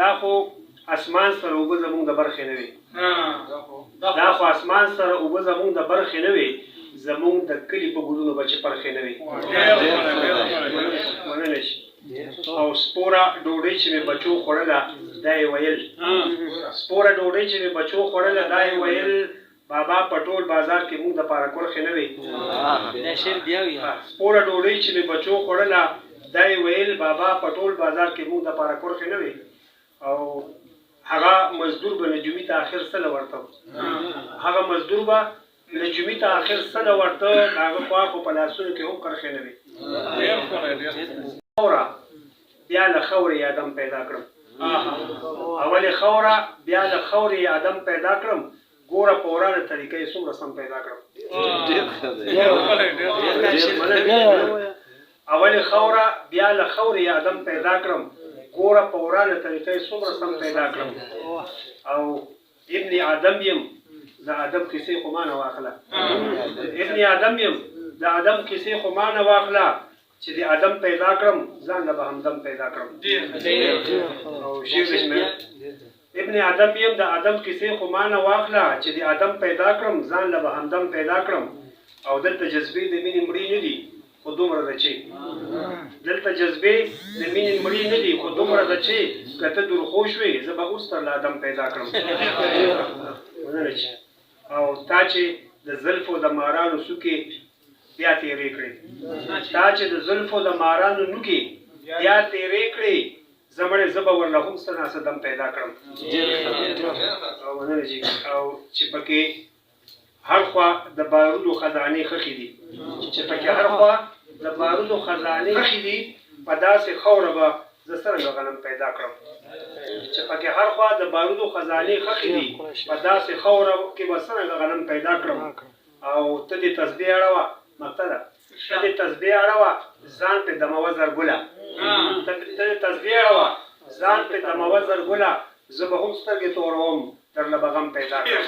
دا خو اسمان سره اوبه زمونږ د برخې نه وي دا خو اسمان سره اوبه زمونږ د برخې نه وي زمونږ د کلي په ګلونو به چې پرخې نه وي منلی شي او سپوره ډوډۍ چې مې بچو خوړله دا یې ویل سپوره ډوډۍ چې مې بچو خوړله دا یې ویل بابا په ټول بازار کې مونږ دپاره کرښې نه وي سپوره ډوډۍ چې مې بچو خوړله دا یې ویل بابا په ټول بازار کې مونږ دپاره کرښې نه وي او هغه مزدور به نجومي ته آخر څله ورته هغه مزدور به نجومي ته آخر څله ورته د هغه خوا خو په لاسونو کې هم کرښې نه وي خوره بیا له خورې آدم پیدا کړم اولې خوره بیا له خورې آدم پیدا کړم ګوره په ورانه طریقه یې څومره سم پیدا کړم اولې خوره بیا له خورې آدم پیدا کړم ګوره په ورانه طریقه یې څومره سم پیدا کړم او ابن آدم یم د آدم کیسې خو ما نه واخله ابن آدم یم د آدم کیسې خو ما نه واخله چې د آدم پیدا کړم ځان له به همدم پیدا کړم او شعر ابن آدم یم د آدم کیسې خو ما نه واخله چې د آدم پیدا کړم ځان له به همدم پیدا کړم او دلته جذبې د مینې مړې نه دي خو دومره ده چې دلته جذبې د مینې مړې نه دي خو دومره ده چې که ته درخوش وې زه به اوس تر له آدم پیدا کړم او تا چې د زلفو د مارانو څوکې بیا تیرې کړې تا چې د زلفو د مارانو نوکې بیا تیرې کړې زه مړې زه به ورله هم څه ناڅه دم پیدا کړم او چې پکې هر خوا د بارودو خزانې خښې دي چې پکې هر خوا د بارودو خزانې خښې دي په داسې خوره به زه څرنګه غنم پیدا کړم چې پکې هر خوا د بارودو خزانې خښې دي په داسې خوره کې به څرنګه غنم پیدا کړم او ته دې تسبیح اړوه مقطع ده ته دې تسبیح اړوه ځان پې دموه زرګله ته دې تسبیح اړوه ځان پې دموه زرګله زه به هم سترګې توروم درله به غم پیدا کړم